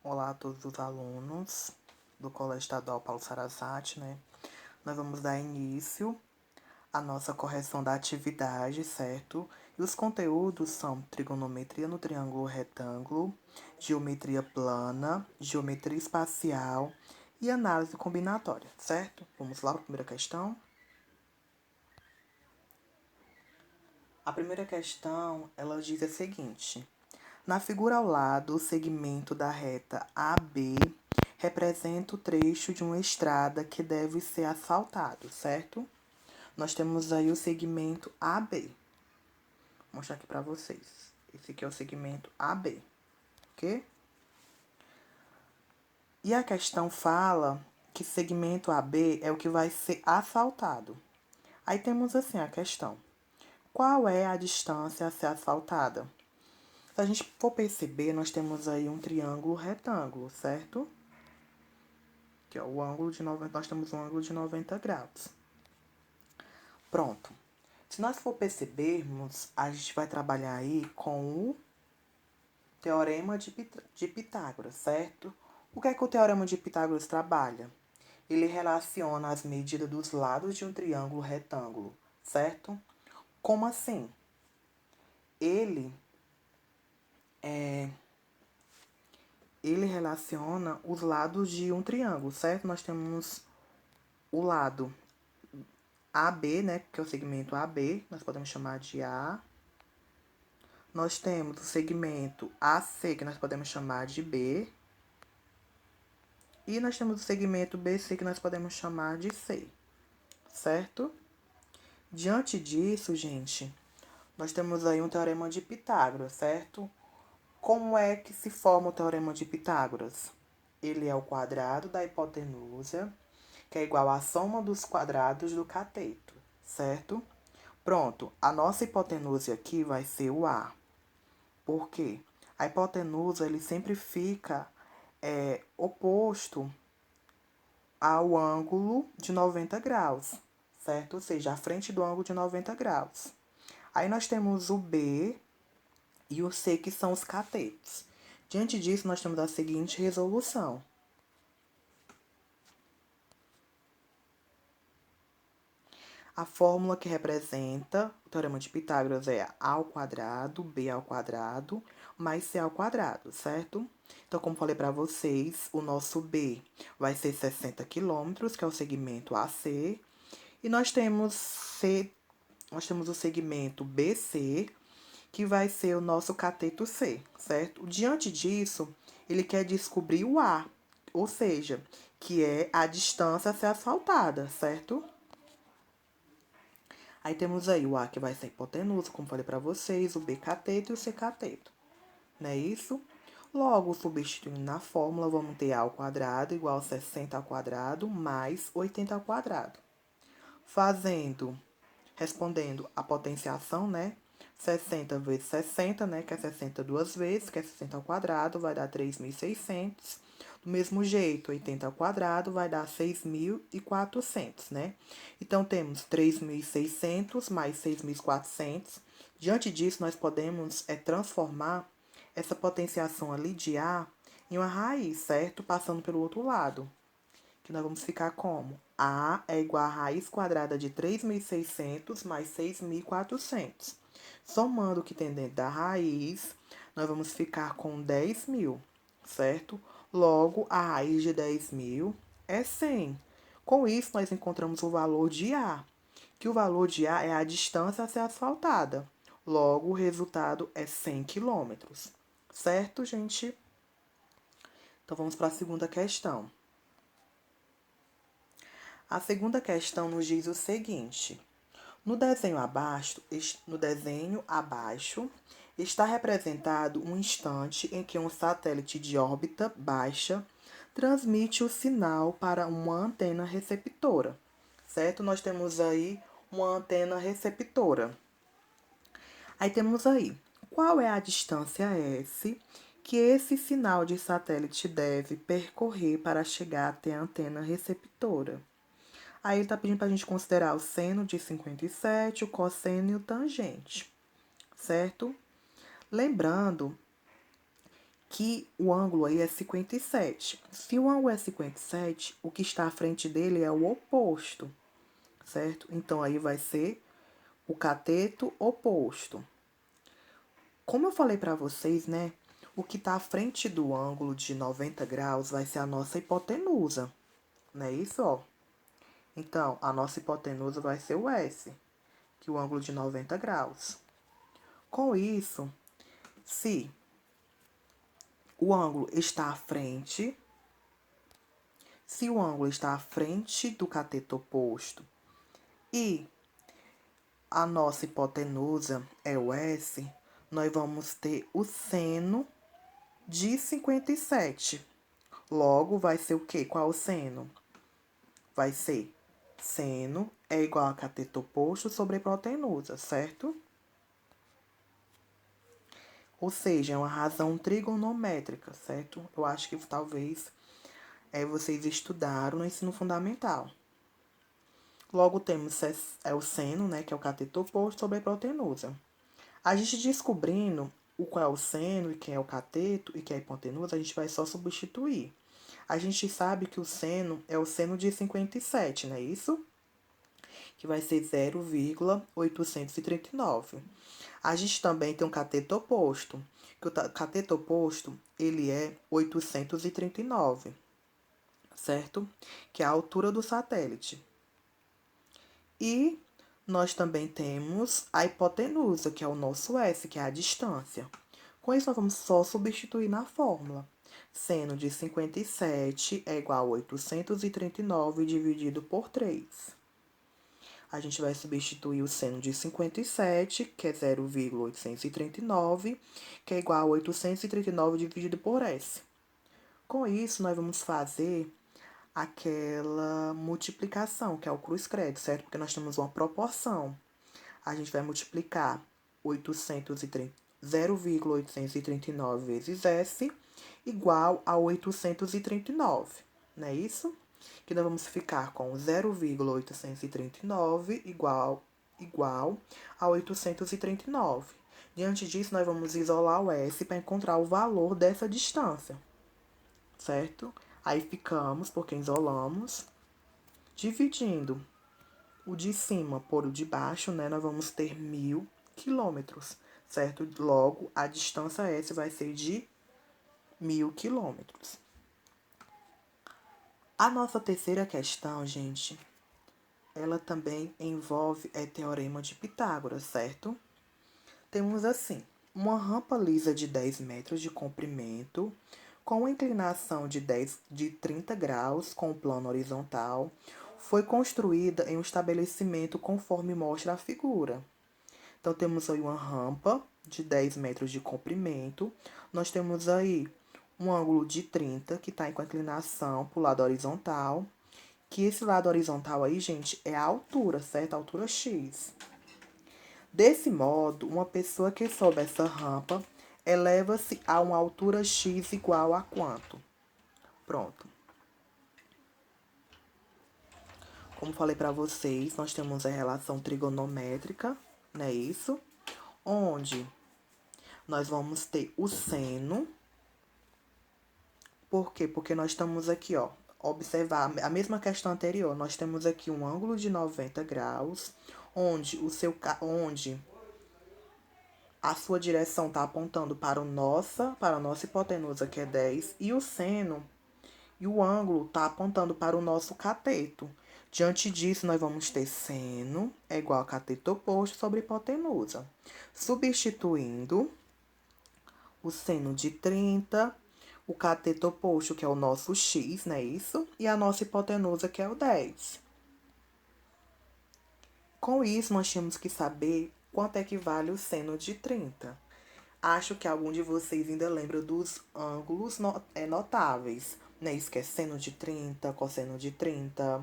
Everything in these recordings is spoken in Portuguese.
Olá a todos os alunos do Colégio Estadual Paulo Sarazate, né? Nós vamos dar início à nossa correção da atividade, certo? E os conteúdos são trigonometria no triângulo retângulo, geometria plana, geometria espacial e análise combinatória, certo? Vamos lá para a primeira questão. A primeira questão, ela diz a seguinte: na figura ao lado, o segmento da reta AB representa o trecho de uma estrada que deve ser asfaltado, certo? Nós temos aí o segmento AB. Vou mostrar aqui para vocês. Esse aqui é o segmento AB, ok? E a questão fala que segmento AB é o que vai ser asfaltado. Aí temos assim a questão: qual é a distância a ser asfaltada? Se a gente for perceber, nós temos aí um triângulo retângulo, certo? Que é o ângulo de 90, nós temos um ângulo de 90 graus. Pronto. Se nós for percebermos, a gente vai trabalhar aí com o teorema de Pitágoras, certo? O que é que o teorema de Pitágoras trabalha? Ele relaciona as medidas dos lados de um triângulo retângulo, certo? Como assim? Ele relaciona os lados de um triângulo, certo? Nós temos o lado AB, né, que é o segmento AB, nós podemos chamar de A. Nós temos o segmento AC, que nós podemos chamar de B. E nós temos o segmento BC, que nós podemos chamar de C, certo? Diante disso, gente, nós temos aí um teorema de Pitágoras, certo? Como é que se forma o teorema de Pitágoras? Ele é o quadrado da hipotenusa, que é igual à soma dos quadrados do cateto, certo? Pronto, a nossa hipotenusa aqui vai ser o A. Por quê? A hipotenusa ele sempre fica oposto ao ângulo de 90 graus, certo? Ou seja, à frente do ângulo de 90 graus. Aí nós temos o B e o C, que são os catetos. Diante disso, nós temos a seguinte resolução. A fórmula que representa o teorema de Pitágoras é A ao quadrado, B ao quadrado, mais C ao quadrado, certo? Então, como falei para vocês, o nosso B vai ser 60 quilômetros, que é o segmento AC. E nós temos o segmento BC, que vai ser o nosso cateto C, certo? Diante disso, ele quer descobrir o A, ou seja, que é a distância a ser asfaltada, certo? Aí temos aí o A, que vai ser a hipotenusa, como falei para vocês, o B cateto e o C cateto. Não é isso? Logo, substituindo na fórmula, vamos ter A ao quadrado igual a 60 ao quadrado mais 80 ao quadrado. Respondendo a potenciação, né? 60 vezes 60, né? Que é 60 duas vezes, que é 60 ao quadrado, vai dar 3.600. Do mesmo jeito, 80 ao quadrado vai dar 6.400, né? Então, temos 3.600 mais 6.400. Diante disso, nós podemos transformar essa potenciação ali de A em uma raiz, certo? Passando pelo outro lado. Que nós vamos ficar como? A é igual a raiz quadrada de 3.600 mais 6.400. Somando o que tem dentro da raiz, nós vamos ficar com 10.000, certo? Logo, a raiz de 10.000 é 100. Com isso, nós encontramos o valor de A, que o valor de A é a distância a ser asfaltada. Logo, o resultado é 100 quilômetros. Certo, gente? Então, vamos para a segunda questão. A segunda questão nos diz o seguinte: no desenho abaixo está representado um instante em que um satélite de órbita baixa transmite o sinal para uma antena receptora, certo? Nós temos aí uma antena receptora. Aí temos aí, qual é a distância S que esse sinal de satélite deve percorrer para chegar até a antena receptora? Aí ele está pedindo para a gente considerar o seno de 57, o cosseno e o tangente, certo? Lembrando que o ângulo aí é 57. Se o ângulo é 57, o que está à frente dele é o oposto, certo? Então, aí vai ser o cateto oposto. Como eu falei para vocês, né? O que está à frente do ângulo de 90 graus vai ser a nossa hipotenusa, não é isso, ó? Então, a nossa hipotenusa vai ser o S, que é o ângulo de 90 graus. Com isso, se o ângulo está à frente, se o ângulo está à frente do cateto oposto e a nossa hipotenusa é o S, nós vamos ter o seno de 57. Logo, vai ser o quê? Qual o seno? Vai ser seno é igual a cateto oposto sobre hipotenusa, certo? Ou seja, é uma razão trigonométrica, certo? Eu acho que talvez vocês estudaram no ensino fundamental. Logo, temos o seno, né, que é o cateto oposto sobre a hipotenusa. A gente descobrindo qual é o seno e quem é o cateto e quem é a hipotenusa, a gente vai só substituir. A gente sabe que o seno é o seno de 57, não é isso? Que vai ser 0,839. A gente também tem um cateto oposto, que o cateto oposto, ele é 839, certo? Que é a altura do satélite. E nós também temos a hipotenusa, que é o nosso S, que é a distância. Com isso, nós vamos só substituir na fórmula. Seno de 57 é igual a 839 dividido por 3. A gente vai substituir o seno de 57, que é 0,839, que é igual a 839 dividido por S. Com isso, nós vamos fazer aquela multiplicação, que é o cruz-credo, certo? Porque nós temos uma proporção. A gente vai multiplicar 0,839 vezes S igual a 839, não é isso? Que nós vamos ficar com 0,839 igual a 839. Diante disso, nós vamos isolar o S para encontrar o valor dessa distância, certo? Aí ficamos, porque isolamos, dividindo o de cima por o de baixo, né? Nós vamos ter 1.000 quilômetros, certo? Logo, a distância S vai ser de 1.000 quilômetros. A nossa terceira questão, gente, ela também envolve teorema de Pitágoras, certo? Temos assim, uma rampa lisa de 10 metros de comprimento, com uma inclinação de 30 graus com o plano horizontal, foi construída em um estabelecimento conforme mostra a figura. Então, temos aí uma rampa de 10 metros de comprimento, nós temos aí um ângulo de 30, que está com a inclinação para o lado horizontal, que esse lado horizontal aí, gente, é a altura, certo? A altura X. Desse modo, uma pessoa que sobe essa rampa eleva-se a uma altura X igual a quanto? Pronto. Como falei para vocês, nós temos a relação trigonométrica, não é isso? Onde nós vamos ter o seno. Por quê? Porque nós estamos aqui, ó, observar a mesma questão anterior. Nós temos aqui um ângulo de 90 graus, onde a sua direção está apontando para a nossa hipotenusa, que é 10, e o seno e o ângulo está apontando para o nosso cateto. Diante disso, nós vamos ter seno é igual a cateto oposto sobre hipotenusa. Substituindo o seno de 30, o cateto oposto, que é o nosso X, não é isso? E a nossa hipotenusa, que é o 10. Com isso, nós temos que saber quanto é que vale o seno de 30. Acho que algum de vocês ainda lembra dos ângulos notáveis, né? Isso que é seno de 30, cosseno de 30,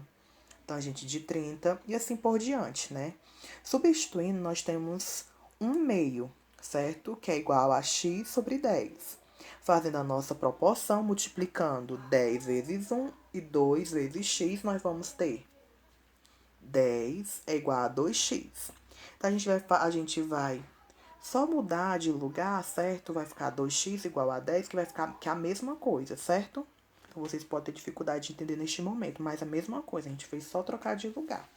tangente de 30 e assim por diante, né? Substituindo, nós temos um meio, certo? Que é igual a x sobre 10. Fazendo a nossa proporção, multiplicando 10 vezes 1 e 2 vezes x, nós vamos ter 10 é igual a 2x. Então, a gente vai Só mudar de lugar, certo? Vai ficar 2x igual a 10, que vai ficar que é a mesma coisa, certo? Então, vocês podem ter dificuldade de entender neste momento, mas a mesma coisa, a gente fez só trocar de lugar,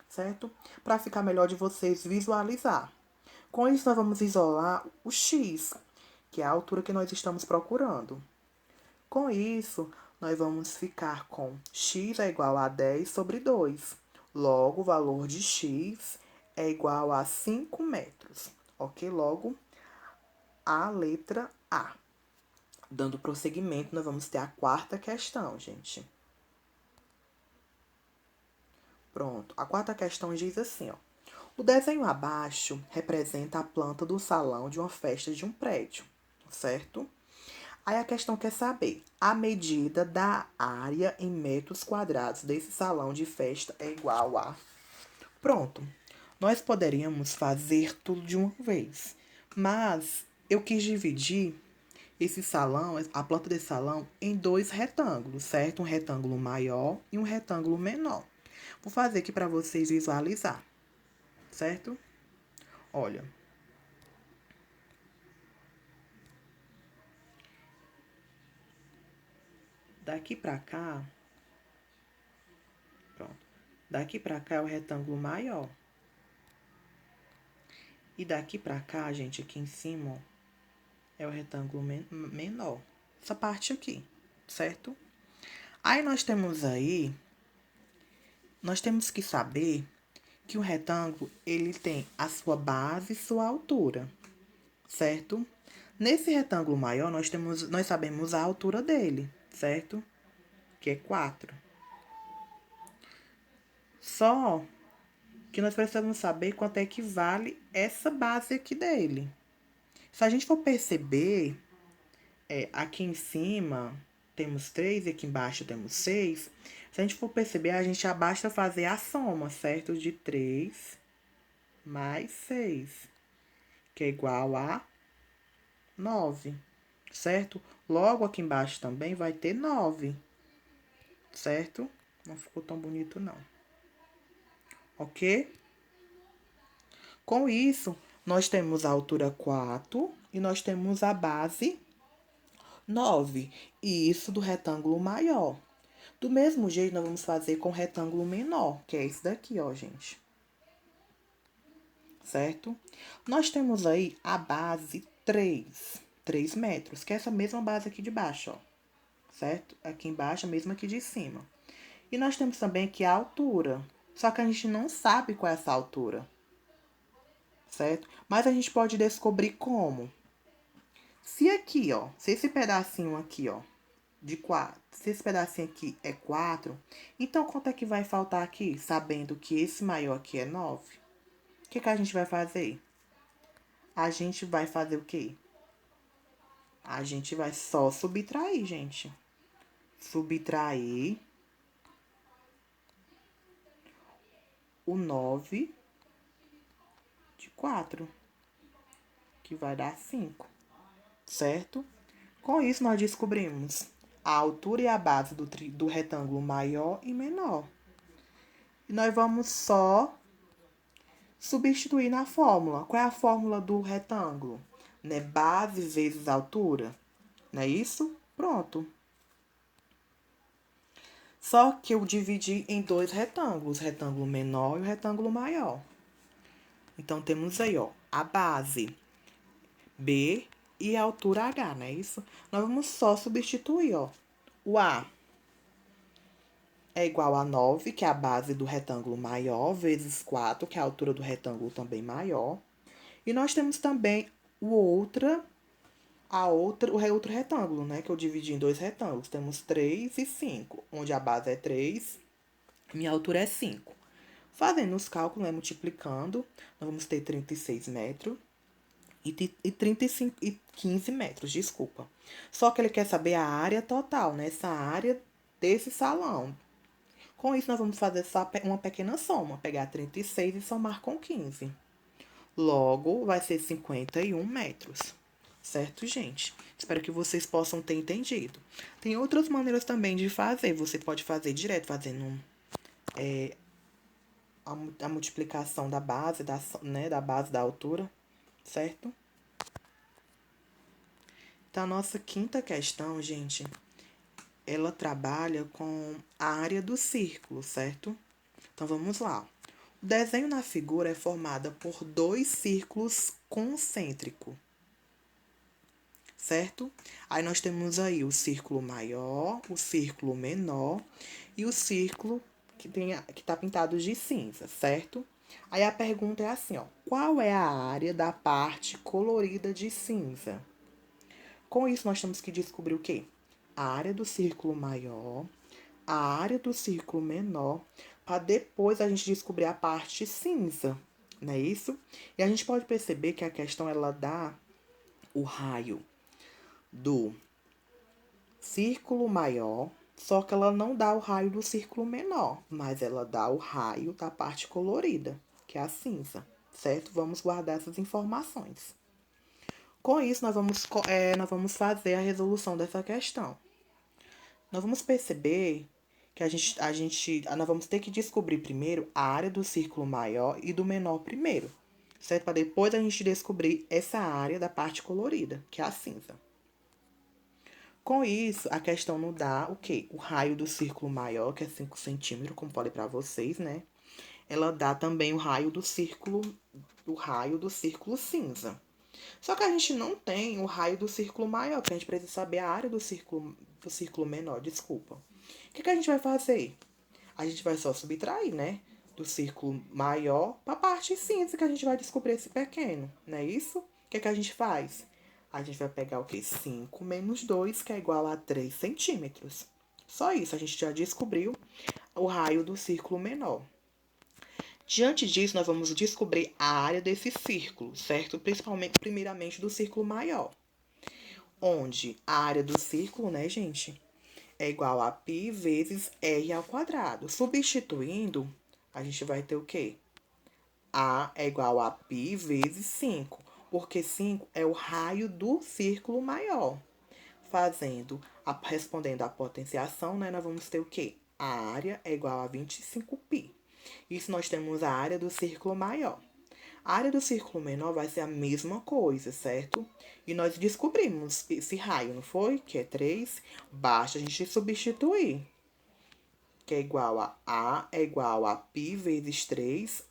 certo? Para ficar melhor de vocês visualizar. Com isso, nós vamos isolar o x, que é a altura que nós estamos procurando. Com isso, nós vamos ficar com x é igual a 10 sobre 2. Logo, o valor de x é igual a 5 metros. Ok? Logo, a letra A. Dando prosseguimento, nós vamos ter a quarta questão, gente. Pronto. A quarta questão diz assim, ó. O desenho abaixo representa a planta do salão de uma festa de um prédio, certo? Aí a questão quer saber, a medida da área em metros quadrados desse salão de festa é igual a... Pronto. Nós poderíamos fazer tudo de uma vez, mas eu quis dividir esse salão, a planta desse salão, em dois retângulos, certo? Um retângulo maior e um retângulo menor. Vou fazer aqui para vocês visualizar, certo? Olha. Daqui para cá, pronto. Daqui para cá é o retângulo maior. E daqui para cá, gente, aqui em cima, ó, é o retângulo menor. Essa parte aqui, certo? Aí nós temos que saber que o retângulo, ele tem a sua base e sua altura, certo? Nesse retângulo maior, nós sabemos a altura dele, certo? Que é 4. Só que nós precisamos saber quanto é que vale essa base aqui dele. Se a gente for perceber, aqui em cima temos 3 e aqui embaixo temos 6. Se a gente for perceber, a gente já basta fazer a soma, certo? De 3 mais 6, que é igual a 9, certo? Logo aqui embaixo também vai ter 9, certo? Não ficou tão bonito, não. Ok? Com isso, nós temos a altura 4 e nós temos a base 9. E isso do retângulo maior. Do mesmo jeito, nós vamos fazer com o retângulo menor, que é esse daqui, ó, gente. Certo? Nós temos aí a base 3 metros, que é essa mesma base aqui de baixo, ó. Certo? Aqui embaixo, a mesma aqui de cima. E nós temos também aqui a altura, só que a gente não sabe qual é essa altura. Certo? Mas a gente pode descobrir como. Se aqui, ó, se esse pedacinho aqui, ó, de 4, se esse pedacinho aqui é 4, então quanto é que vai faltar aqui? Sabendo que esse maior aqui é 9. O que a gente vai fazer? A gente vai fazer o quê? A gente vai só subtrair, gente. Subtrair o 9 de 4, que vai dar 5, certo? Com isso, nós descobrimos a altura e a base do retângulo maior e menor. E nós vamos só substituir na fórmula. Qual é a fórmula do retângulo? Né? Base vezes altura. Não é isso? Pronto. Só que eu dividi em dois retângulos, o retângulo menor e o retângulo maior. Então, temos aí, ó, a base B e a altura H, não é isso? Nós vamos só substituir, ó. O A é igual a 9, que é a base do retângulo maior, vezes 4, que é a altura do retângulo também maior. E nós temos também o outro retângulo, né? Que eu dividi em dois retângulos. Temos 3 e 5, onde a base é 3, minha altura é 5. Fazendo os cálculos, né, multiplicando, nós vamos ter 36 metros e 35 e 15 metros, desculpa. Só que ele quer saber a área total, né? Essa área desse salão. Com isso, nós vamos fazer só uma pequena soma. Pegar 36 e somar com 15. Logo, vai ser 51 metros. Certo, gente? Espero que vocês possam ter entendido. Tem outras maneiras também de fazer. Você pode fazer direto, fazendo a multiplicação da base, da base da altura. certo? Então, a nossa quinta questão, gente, ela trabalha com a área do círculo, certo? Então, vamos lá. O desenho na figura é formado por dois círculos concêntricos, certo? Aí nós temos aí o círculo maior, o círculo menor e o círculo que tá pintado de cinza, certo? Aí a pergunta é assim, ó: qual é a área da parte colorida de cinza? Com isso nós temos que descobrir o quê? A área do círculo maior, a área do círculo menor, para depois a gente descobrir a parte cinza, não é isso? E a gente pode perceber que a questão ela dá o raio do círculo maior, só que ela não dá o raio do círculo menor, mas ela dá o raio da parte colorida, que é a cinza, certo? Vamos guardar essas informações. Com isso, nós vamos fazer a resolução dessa questão. Nós vamos perceber que nós vamos ter que descobrir primeiro a área do círculo maior e do menor primeiro, certo? Para depois a gente descobrir essa área da parte colorida, que é a cinza. Com isso, a questão nos dá o quê? O raio do círculo maior, que é 5 centímetros, como falei para vocês, né? Ela dá também o raio do círculo cinza. Só que a gente não tem o raio do círculo maior, porque a gente precisa saber a área do círculo menor, desculpa. O que a gente vai fazer? A gente vai só subtrair, né? Do círculo maior para a parte cinza, que a gente vai descobrir esse pequeno, não é isso? O que a gente faz? A gente vai pegar o quê? 5 menos 2, que é igual a 3 centímetros. Só isso, a gente já descobriu o raio do círculo menor. Diante disso, nós vamos descobrir a área desse círculo, certo? Primeiramente do círculo maior. Onde a área do círculo, né, gente, é igual a π vezes r ao quadrado. Substituindo, a gente vai ter o quê? A é igual a π vezes 5, porque 5 é o raio do círculo maior. Respondendo à potenciação, né, nós vamos ter o quê? A área é igual a 25π. Isso nós temos a área do círculo maior. A área do círculo menor vai ser a mesma coisa, certo? E nós descobrimos esse raio, não foi? Que é 3. Basta a gente substituir. Que é igual a é igual a π vezes 3,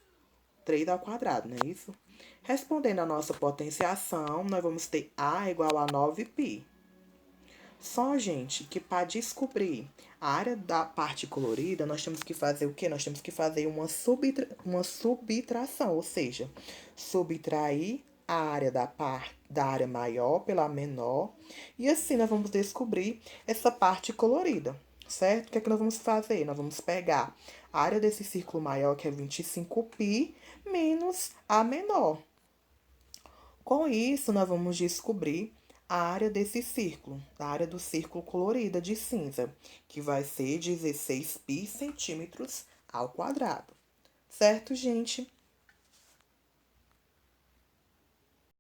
3 ao quadrado, não é isso? Respondendo a nossa potenciação, nós vamos ter A igual a 9π. Só, gente, que para descobrir a área da parte colorida, nós temos que fazer o quê? Nós temos que fazer uma subtração, ou seja, subtrair a área da área maior pela menor, e assim nós vamos descobrir essa parte colorida, certo? O que é que nós vamos fazer? Nós vamos pegar a área desse círculo maior, que é 25π, menos a menor. Com isso, nós vamos descobrir a área desse círculo, a área do círculo colorida de cinza, que vai ser 16π centímetros ao quadrado. Certo, gente?